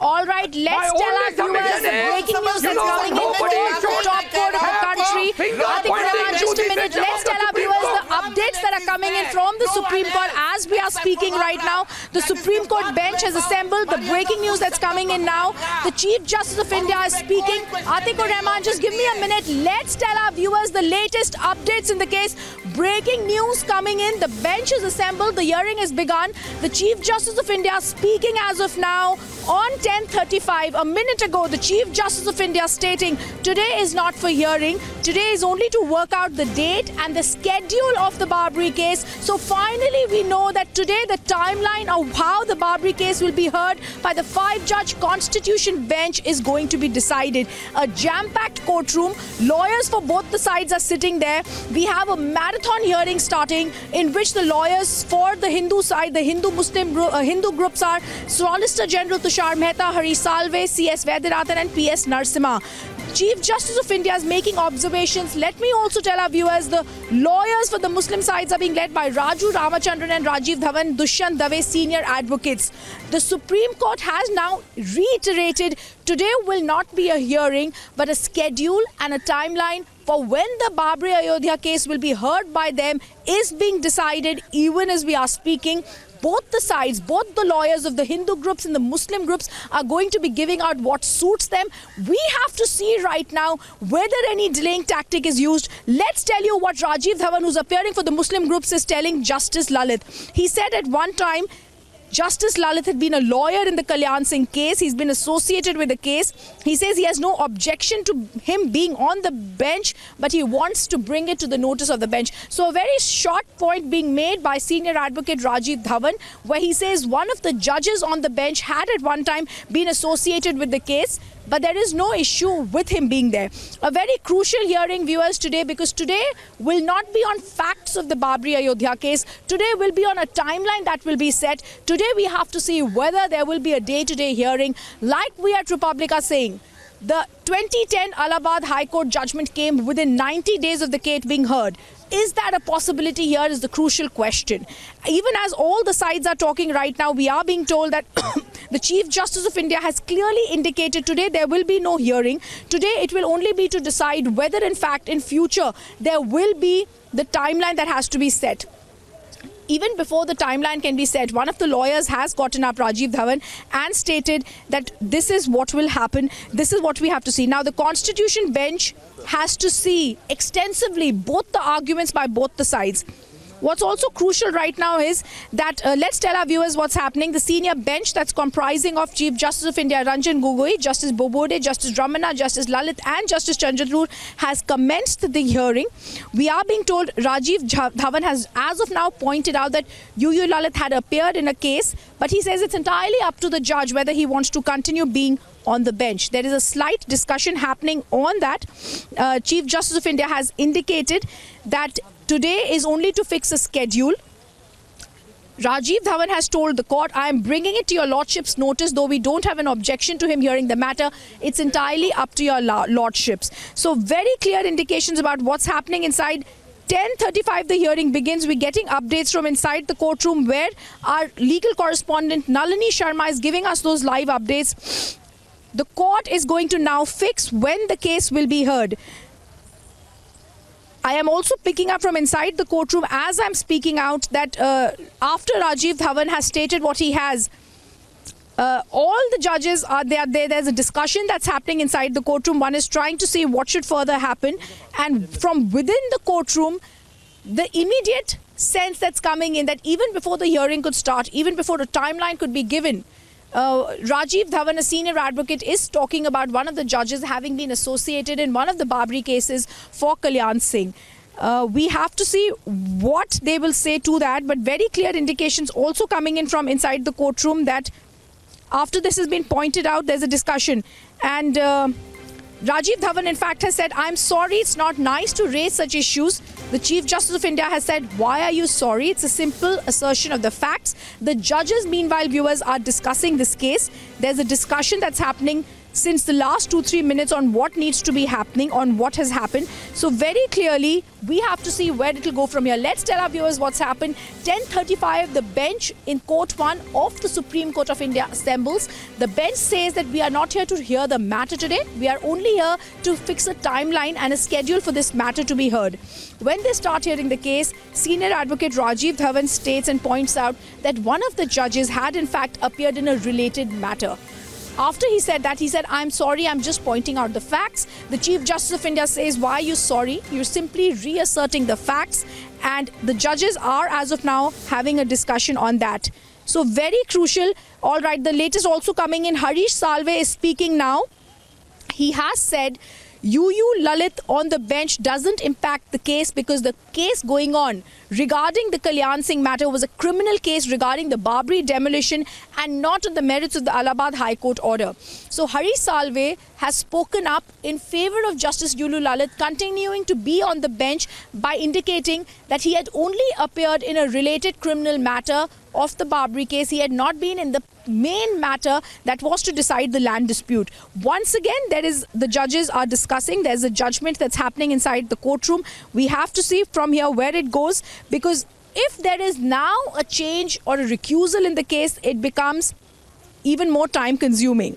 All right, let's tell our viewers the breaking news that's coming in from the top court of the country. Just a minute. Let's tell our viewers the updates that are coming in from the Supreme Court as we are speaking right now. The Supreme Court bench has assembled. The breaking news that's coming in now. The Chief Justice of India is speaking. Atikur Rahman, just give me a minute. Let's tell our viewers the latest updates in the case. Breaking news coming in. The bench is assembled. The hearing has begun. The Chief Justice of India speaking as of now on 10:35. A minute ago, the Chief Justice of India stating today is not for hearing. Today is only to work out the date and the schedule of the Babri case. So finally, we know that today the timeline of how the Babri case will be heard by the 5-judge Constitution bench is going to be decided. A jam-packed courtroom. Lawyers for both the sides are sitting there. We have a marathon hearing starting in which the lawyers for the Hindu side, the Hindu groups are Solicitor General Tushar Mehta, Hari Salve, C.S. Vaidyanathan and P.S. Narasimha. Chief Justice of India is making observations. Let me also tell our viewers the lawyers for the Muslim sides are being led by Raju Ramachandran and Rajiv Dhawan, Dushyant Dave, senior advocates. The Supreme Court has now reiterated today will not be a hearing but a schedule and a timeline for when the Babri Ayodhya case will be heard by them is being decided even as we are speaking. Both the sides, both the lawyers of the Hindu groups and the Muslim groups are going to be giving out what suits them. We have to see right now whether any delaying tactic is used. Let's tell you what Rajiv Dhawan, who's appearing for the Muslim groups, is telling Justice Lalit. He said at one time, Justice Lalit had been a lawyer in the Kalyan Singh case. He's been associated with the case. He says he has no objection to him being on the bench, but he wants to bring it to the notice of the bench. So a very short point being made by senior advocate Rajiv Dhawan, where he says one of the judges on the bench had at one time been associated with the case, but there is no issue with him being there. A very crucial hearing, viewers, today, because today will not be on facts of the Babri Ayodhya case. Today will be on a timeline that will be set. Today we have to see whether there will be a day-to-day hearing. Like we at Republic are saying, the 2010 Allahabad High Court judgment came within 90 days of the case being heard. Is that a possibility here is the crucial question. Even as all the sides are talking right now, we are being told that the Chief Justice of India has clearly indicated today there will be no hearing. Today it will only be to decide whether in fact in future there will be the timeline that has to be set. Even before the timeline can be set, one of the lawyers has gotten up, Rajiv Dhawan, and stated that this is what will happen. This is what we have to see. Now, the Constitution bench has to see extensively both the arguments by both the sides. What's also crucial right now is that, let's tell our viewers what's happening. The senior bench that's comprising of Chief Justice of India Ranjan Gogoi, Justice Bobode, Justice Ramana, Justice Lalit and Justice Chandrachud has commenced the hearing. We are being told Rajiv Dhawan has as of now pointed out that UU Lalit had appeared in a case, but he says it's entirely up to the judge whether he wants to continue being on the bench. There is a slight discussion happening on that. Chief Justice of India has indicated that today is only to fix a schedule. Rajiv Dhawan has told the court, I am bringing it to your lordship's notice, though we don't have an objection to him hearing the matter. It's entirely up to your lordships. So very clear indications about what's happening inside. 10:35 the hearing begins. We're getting updates from inside the courtroom where our legal correspondent Nalini Sharma is giving us those live updates. The court is going to now fix when the case will be heard. I am also picking up from inside the courtroom as I'm speaking out that after Rajiv Dhawan has stated what he has, all the judges are there. There's a discussion that's happening inside the courtroom. One is trying to see what should further happen. And from within the courtroom, the immediate sense that's coming in that even before the hearing could start, even before a timeline could be given, Rajiv Dhawan, a senior advocate, is talking about one of the judges having been associated in one of the Babri cases for Kalyan Singh. We have to see what they will say to that, but very clear indications also coming in from inside the courtroom that after this has been pointed out, there's a discussion. And Rajiv Dhawan, in fact, has said, I'm sorry, it's not nice to raise such issues. The Chief Justice of India has said, why are you sorry? It's a simple assertion of the facts. The judges, meanwhile, viewers, are discussing this case. There's a discussion that's happening since the last 2-3 minutes on what needs to be happening, on what has happened. So very clearly, we have to see where it will go from here. Let's tell our viewers what's happened. 10:35, the bench in Court 1 of the Supreme Court of India assembles. The bench says that we are not here to hear the matter today. We are only here to fix a timeline and a schedule for this matter to be heard. When they start hearing the case, senior advocate Rajiv Dhawan states and points out that one of the judges had in fact appeared in a related matter. After he said that, he said, "I'm sorry, I'm just pointing out the facts." The Chief Justice of India says, "Why are you sorry? You're simply reasserting the facts." And the judges are, as of now, having a discussion on that. So very crucial. All right, the latest also coming in. Harish Salve is speaking now. He has said, UU Lalit on the bench doesn't impact the case because the case going on regarding the Kalyan Singh matter was a criminal case regarding the Babri demolition and not on the merits of the Allahabad High Court order. So Harish Salve has spoken up in favor of Justice UU Lalit continuing to be on the bench by indicating that he had only appeared in a related criminal matter of the Babri case. He had not been in the main matter that was to decide the land dispute. Once again, the judges are discussing. There's a judgment that's happening inside the courtroom. We have to see from here where it goes, because if there is now a change or a recusal in the case, it becomes even more time consuming.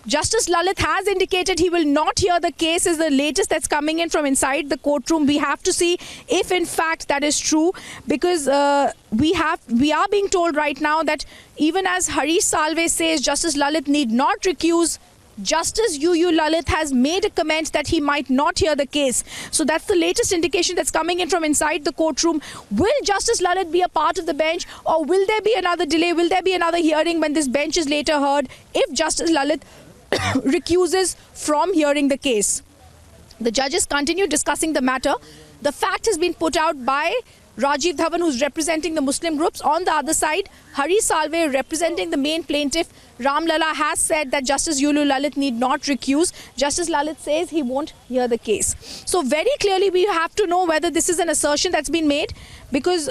Justice Lalit has indicated he will not hear the case, is the latest that's coming in from inside the courtroom. We have to see if in fact that is true, because we are being told right now that even as Harish Salve says Justice Lalit need not recuse, Justice UU Lalit has made a comment that he might not hear the case. So that's the latest indication that's coming in from inside the courtroom. Will Justice Lalit be a part of the bench, or will there be another delay? Will there be another hearing when this bench is later heard if Justice Lalit recuses from hearing the case? The judges continue discussing the matter. The fact has been put out by Rajiv Dhawan, who's representing the Muslim groups. On the other side, Harish Salve, representing the main plaintiff, Ram Lalla, has said that Justice UU Lalit need not recuse. Justice Lalit says he won't hear the case. So very clearly we have to know whether this is an assertion that's been made, because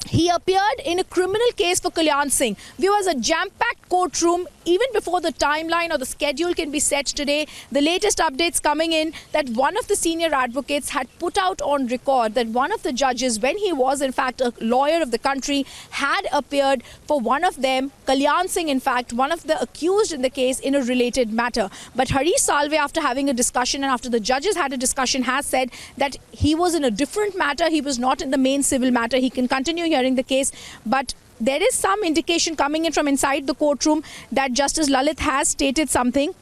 he appeared in a criminal case for Kalyan Singh. Viewers, a jam-packed courtroom. Even before the timeline or the schedule can be set today, the latest updates coming in that one of the senior advocates had put out on record that one of the judges, when he was in fact a lawyer of the country, had appeared for one of them, Kalyan Singh, in fact, one of the accused in the case, in a related matter. But Harish Salve, after having a discussion and after the judges had a discussion, has said that he was in a different matter. He was not in the main civil matter. He can continue hearing the case, but there is some indication coming in from inside the courtroom that Justice Lalit has stated something.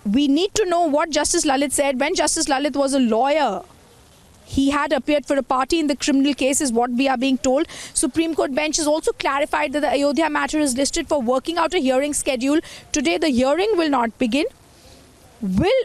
We need to know what Justice Lalit said. When Justice Lalit was a lawyer, he had appeared for a party in the criminal case, is what we are being told. Supreme Court bench has also clarified that the Ayodhya matter is listed for working out a hearing schedule. Today the hearing will not begin. Will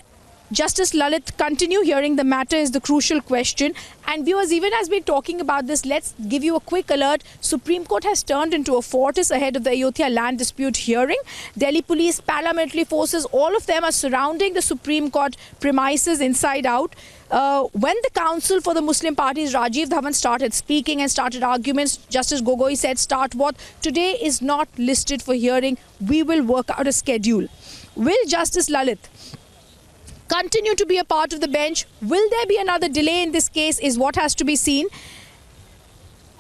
Justice Lalit continue hearing the matter is the crucial question. And viewers, even as we're talking about this, let's give you a quick alert. Supreme Court has turned into a fortress ahead of the Ayodhya land dispute hearing. Delhi police, paramilitary forces, all of them are surrounding the Supreme Court premises inside out. When the counsel for the Muslim parties, Rajiv Dhawan, started speaking and started arguments, Justice Gogoi said, "Start what? Today is not listed for hearing. We will work out a schedule." Will Justice Lalit continue to be a part of the bench? Will there be another delay in this case is what has to be seen.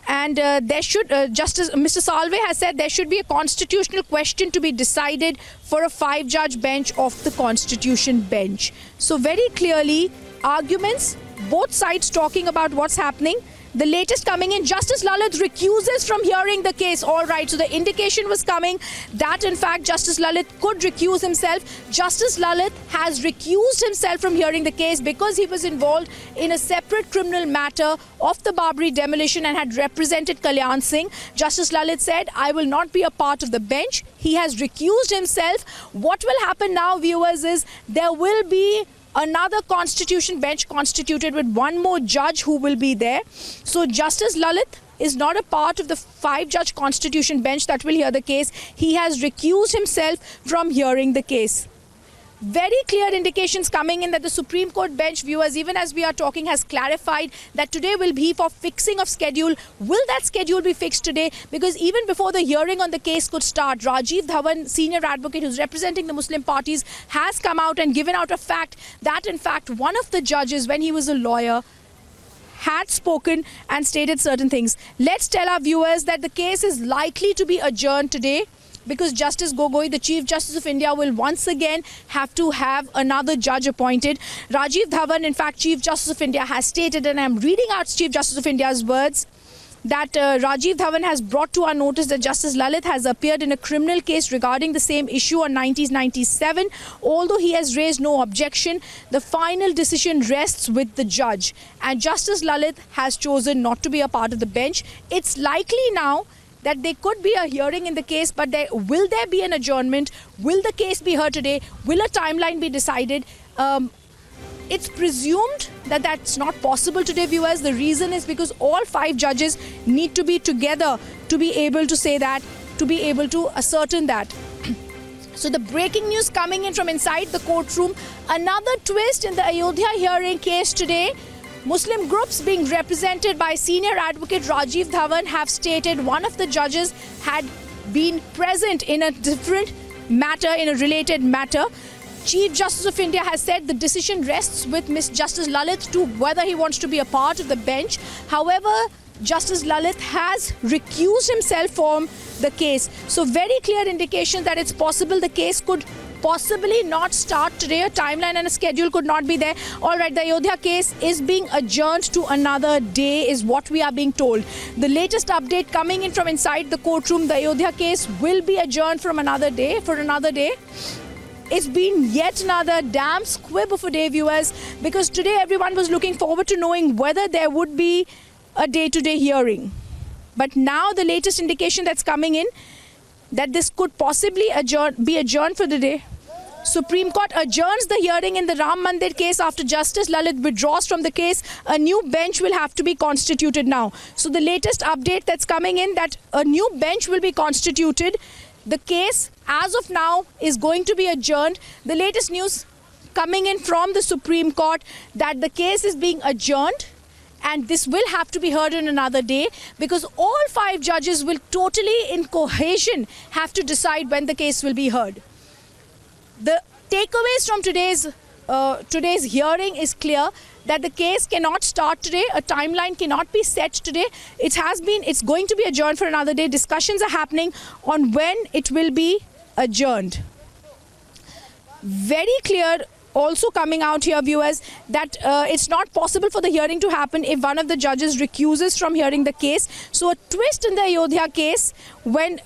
And Mr. Salve has said there should be a constitutional question to be decided for a 5-judge bench of the Constitution bench. So very clearly, arguments, both sides talking about what's happening. The latest coming in, Justice Lalit recuses from hearing the case. All right, so the indication was coming that in fact Justice Lalit could recuse himself. Justice Lalit has recused himself from hearing the case because he was involved in a separate criminal matter of the Babri demolition and had represented Kalyan Singh. Justice Lalit said, "I will not be a part of the bench." He has recused himself. What will happen now, viewers, is there will be another constitution bench constituted with one more judge who will be there. So Justice Lalit is not a part of the 5-judge constitution bench that will hear the case. He has recused himself from hearing the case. Very clear indications coming in that the Supreme Court bench, viewers, even as we are talking, has clarified that today will be for fixing of schedule. Will that schedule be fixed today? Because even before the hearing on the case could start, Rajiv Dhawan, senior advocate who's representing the Muslim parties, has come out and given out a fact that, in fact, one of the judges, when he was a lawyer, had spoken and stated certain things. Let's tell our viewers that the case is likely to be adjourned today, because Justice Gogoi, the Chief Justice of India, will once again have to have another judge appointed. Rajiv Dhawan, in fact, Chief Justice of India, has stated, and I'm reading out Chief Justice of India's words, that Rajiv Dhawan has brought to our notice that Justice Lalit has appeared in a criminal case regarding the same issue on 1997. Although he has raised no objection, the final decision rests with the judge. And Justice Lalit has chosen not to be a part of the bench. It's likely now that there could be a hearing in the case, but will there be an adjournment? Will the case be heard today? Will a timeline be decided? It's presumed that that's not possible today, viewers. The reason is because all 5 judges need to be together to be able to say that, to be able to ascertain that. So the breaking news coming in from inside the courtroom, another twist in the Ayodhya hearing case today. Muslim groups being represented by senior advocate Rajiv Dhawan have stated one of the judges had been present in a different matter, in a related matter. Chief Justice of India has said the decision rests with Ms. Justice Lalit to whether he wants to be a part of the bench. However, Justice Lalit has recused himself from the case. So very clear indication that it's possible the case could possibly not start today. A timeline and a schedule could not be there. All right, the Ayodhya case is being adjourned to another day is what we are being told. The latest update coming in from inside the courtroom, the Ayodhya case will be adjourned from another day, for another day. It's been yet another damn squib of a day, viewers, because today everyone was looking forward to knowing whether there would be a day-to-day hearing. But now the latest indication that's coming in that this could possibly be adjourned for the day. Supreme Court adjourns the hearing in the Ram Mandir case after Justice Lalit withdraws from the case. A new bench will have to be constituted now. So the latest update that's coming in that a new bench will be constituted. The case, as of now, is going to be adjourned. The latest news coming in from the Supreme Court that the case is being adjourned, and this will have to be heard in another day because all 5 judges will totally in cohesion have to decide when the case will be heard. The takeaways from today's hearing is clear that the case cannot start today. A timeline cannot be set today. It's going to be adjourned for another day. Discussions are happening on when it will be adjourned. Very clear also coming out here, viewers, that it's not possible for the hearing to happen if one of the judges recuses from hearing the case. So a twist in the Ayodhya case when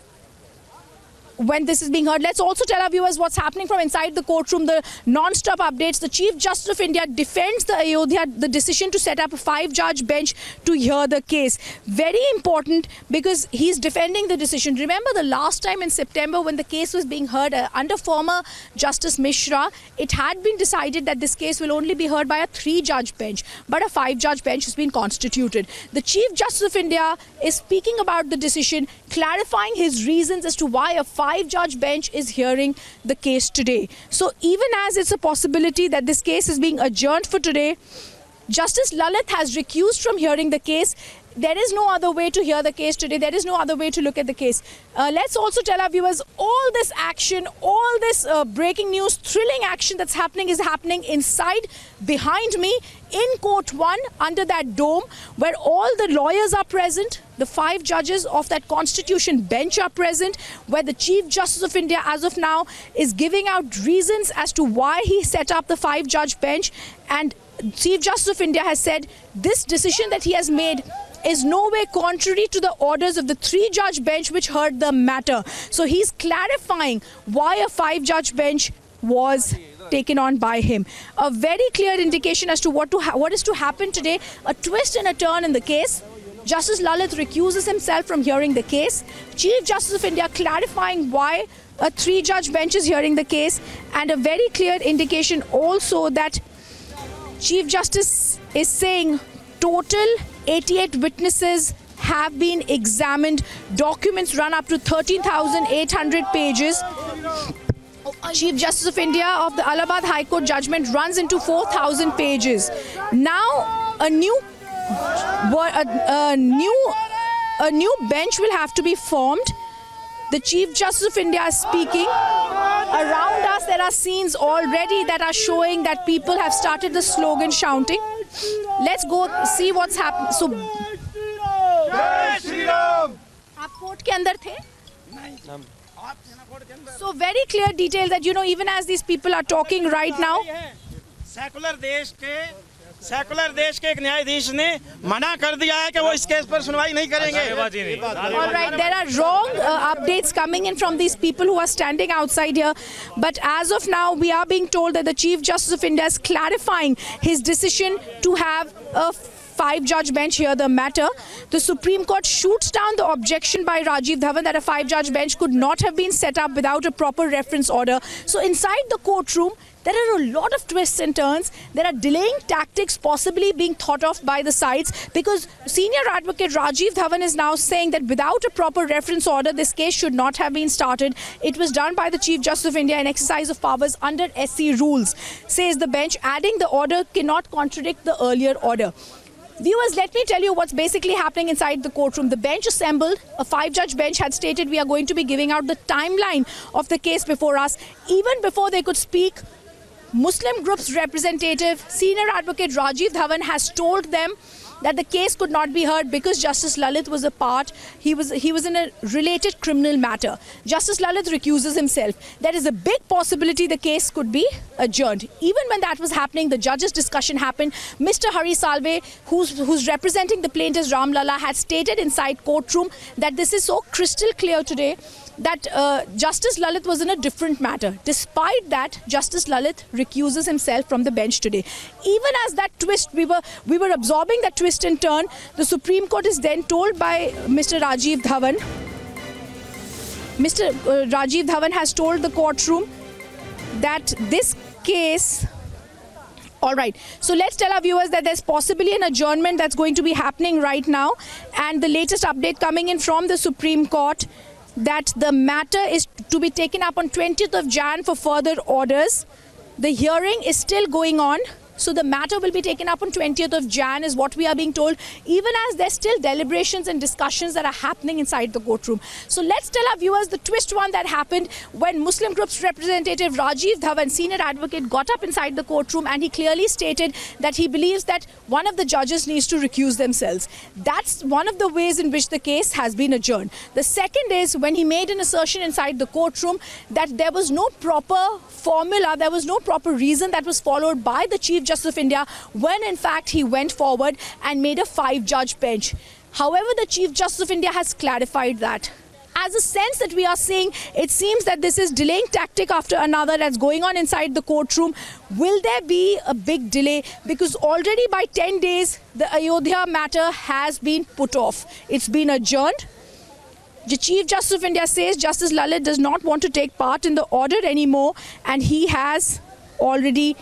this is being heard. Let's also tell our viewers what's happening from inside the courtroom, the non-stop updates. The Chief Justice of India defends the decision to set up a 5-judge bench to hear the case. Very important because he's defending the decision. Remember the last time in September when the case was being heard under former Justice Mishra, it had been decided that this case will only be heard by a 3-judge bench, but a 5-judge bench has been constituted. The Chief Justice of India is speaking about the decision, clarifying his reasons as to why a 5-judge bench is hearing the case today. So even as it's a possibility that this case is being adjourned for today, Justice Lalit has recused from hearing the case. There is no other way to hear the case today. There is no other way to look at the case. Let's also tell our viewers all this action, all this breaking news, thrilling action that's happening is happening inside, behind me, in Court 1, under that dome, where all the lawyers are present. The 5 judges of that Constitution bench are present, where the Chief Justice of India, as of now, is giving out reasons as to why he set up the 5-judge bench. And Chief Justice of India has said this decision that he has made is no way contrary to the orders of the 3-judge bench which heard the matter. So he's clarifying why a 5-judge bench was taken on by him. A very clear indication as to what is to happen today. A twist and a turn in the case. Justice Lalit recuses himself from hearing the case. Chief Justice of India clarifying why a 3-judge bench is hearing the case. And a very clear indication also that Chief Justice is saying total 88 witnesses have been examined. Documents run up to 13,800 pages. Chief Justice of India of the Allahabad High Court judgment runs into 4,000 pages. Now a new bench will have to be formed. The Chief Justice of India is speaking. Around us there are scenes already that are showing that people have started the slogan shouting. Let's go see what's happening. So, आप court के अंदर थे? So very clear detail that, you know, even as these people are talking right now. Secular देश के एक न्यायाधीश ने मना कर दिया है कि वो इस केस पर सुनवाई नहीं करेंगे. All right, there are wrong updates coming in from these people who are standing outside here. But as of now, we are being told that the Chief Justice of India is clarifying his decision to have a 5-judge bench hear the matter. The Supreme Court shoots down the objection by Rajiv Dhawan that a 5-judge bench could not have been set up without a proper reference order. So inside the courtroom, there are a lot of twists and turns. There are delaying tactics possibly being thought of by the sides, because senior advocate Rajiv Dhawan is now saying that without a proper reference order, this case should not have been started. It was done by the Chief Justice of India in exercise of powers under SC rules, says the bench, adding the order cannot contradict the earlier order. Viewers, let me tell you what's basically happening inside the courtroom. The bench assembled, a 5-judge bench, had stated we are going to be giving out the timeline of the case before us. Even before they could speak, Muslim group's representative, senior advocate Rajiv Dhawan, has told them that the case could not be heard because Justice Lalit was a part. He was in a related criminal matter. Justice Lalit recuses himself. There is a big possibility the case could be adjourned. Even when that was happening, the judge's discussion happened. Mr. Hari Salve, who's representing the plaintiff Ram Lalla, had stated inside courtroom that this is so crystal clear today that Justice Lalit was in a different matter. Despite that, Justice Lalit recuses himself from the bench today. Even as that twist, we were absorbing that twist and turn, the Supreme Court is then told by Mr. Rajiv Dhawan. Mr. Rajiv Dhawan has told the courtroom that this case... All right, so let's tell our viewers that there's possibly an adjournment that's going to be happening right now. And the latest update coming in from the Supreme Court, that the matter is to be taken up on 20th of Jan for further orders. The hearing is still going on. So the matter will be taken up on 20th of Jan is what we are being told, even as there's still deliberations and discussions that are happening inside the courtroom. So let's tell our viewers the twist one that happened when Muslim group's representative Rajiv Dhawan, senior advocate, got up inside the courtroom and he clearly stated that he believes that one of the judges needs to recuse themselves. That's one of the ways in which the case has been adjourned. The second is when he made an assertion inside the courtroom that there was no proper formula, there was no proper reason that was followed by the Chief Justice of India when in fact he went forward and made a 5-judge bench. However, the Chief Justice of India has clarified that. As a sense that we are seeing, it seems that this is delaying tactic after another that's going on inside the courtroom. Will there be a big delay? Because already by 10 days, the Ayodhya matter has been put off. It's been adjourned. The Chief Justice of India says Justice Lalit does not want to take part in the order anymore, and he has already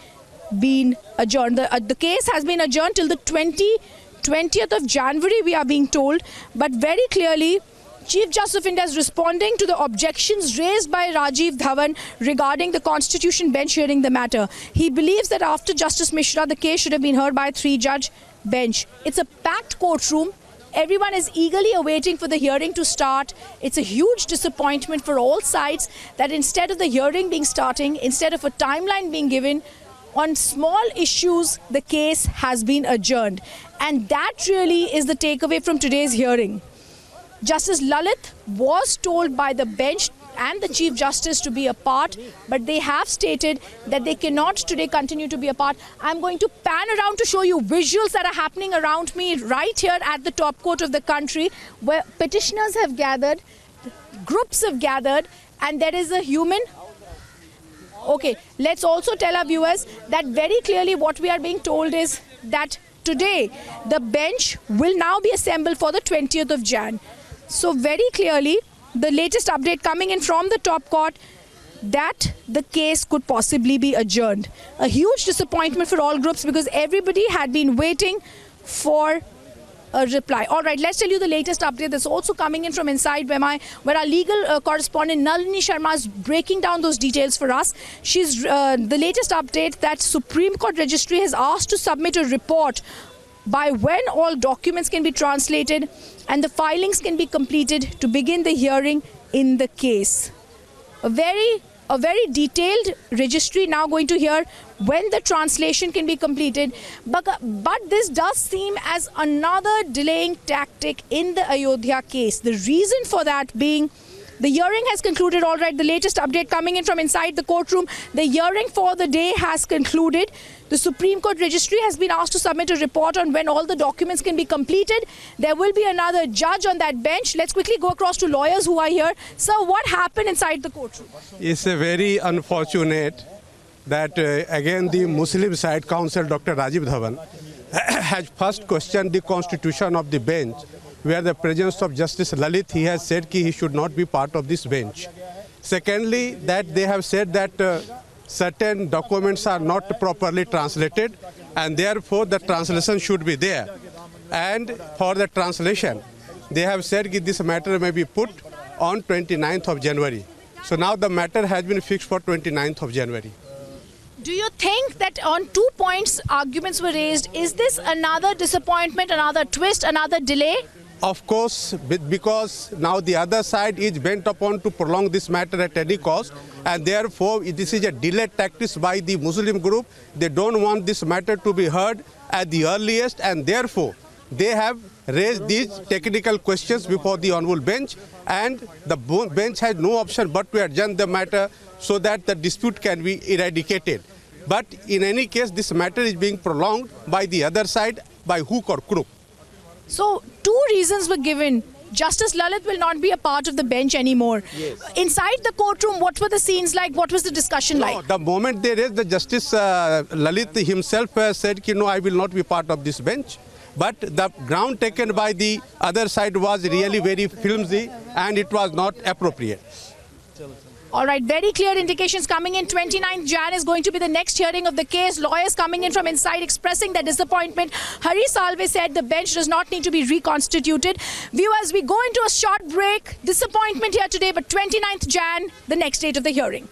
been adjourned. The case has been adjourned till the 20th of January, we are being told. But very clearly, Chief Justice of India is responding to the objections raised by Rajiv Dhawan regarding the Constitution bench hearing the matter. He believes that after Justice Mishra, the case should have been heard by a 3-judge bench. It's a packed courtroom. Everyone is eagerly awaiting for the hearing to start. It's a huge disappointment for all sides that instead of the hearing being starting, instead of a timeline being given, on small issues, the case has been adjourned. And that really is the takeaway from today's hearing. Justice Lalit was told by the bench and the Chief Justice to be a part, but they have stated that they cannot today continue to be a part. I'm going to pan around to show you visuals that are happening around me right here at the top court of the country, where petitioners have gathered, groups have gathered, and there is a human... Okay, let's also tell our viewers that very clearly what we are being told is that today the bench will now be assembled for the 20th of Jan. So very clearly, the latest update coming in from the top court that the case could possibly be adjourned. A huge disappointment for all groups because everybody had been waiting for reply. All right, let's tell you the latest update that's also coming in from inside where our legal correspondent Nalini Sharma is breaking down those details for us. She's the latest update that Supreme Court Registry has asked to submit a report by when all documents can be translated and the filings can be completed to begin the hearing in the case. A very detailed registry now going to hear when the translation can be completed. But this does seem as another delaying tactic in the Ayodhya case. The reason for that being the hearing has concluded. All right, the latest update coming in from inside the courtroom. The hearing for the day has concluded. The Supreme Court Registry has been asked to submit a report on when all the documents can be completed. There will be another judge on that bench. Let's quickly go across to lawyers who are here. Sir, what happened inside the courtroom? It's a very unfortunate that again the Muslim side counsel Dr. Rajiv Dhawan has first questioned the constitution of the bench, where the presence of Justice Lalit, he has said that he should not be part of this bench. Secondly, that they have said that certain documents are not properly translated and therefore the translation should be there. And for the translation, they have said that this matter may be put on 29th of January. So now the matter has been fixed for 29th of January. Do you think that on 2 points arguments were raised? Is this another disappointment, another twist, another delay? Of course, because now the other side is bent upon to prolong this matter at any cost, and therefore this is a delay tactics by the Muslim group. They don't want this matter to be heard at the earliest, and therefore they have raised these technical questions before the honorable bench, and the bench has no option but to adjourn the matter so that the dispute can be eradicated. But in any case, this matter is being prolonged by the other side by hook or crook. So, 2 reasons were given. Justice Lalit will not be a part of the bench anymore. Yes. Inside the courtroom, what were the scenes like? What was the discussion like? The moment they raised, the Justice Lalit himself said, no, I will not be part of this bench. But the ground taken by the other side was really very flimsy and it was not appropriate. All right, very clear indications coming in. 29th Jan is going to be the next hearing of the case. Lawyers coming in from inside expressing their disappointment. Hari Salve said the bench does not need to be reconstituted. Viewers, we go into a short break. Disappointment here today, but 29th Jan, the next date of the hearing.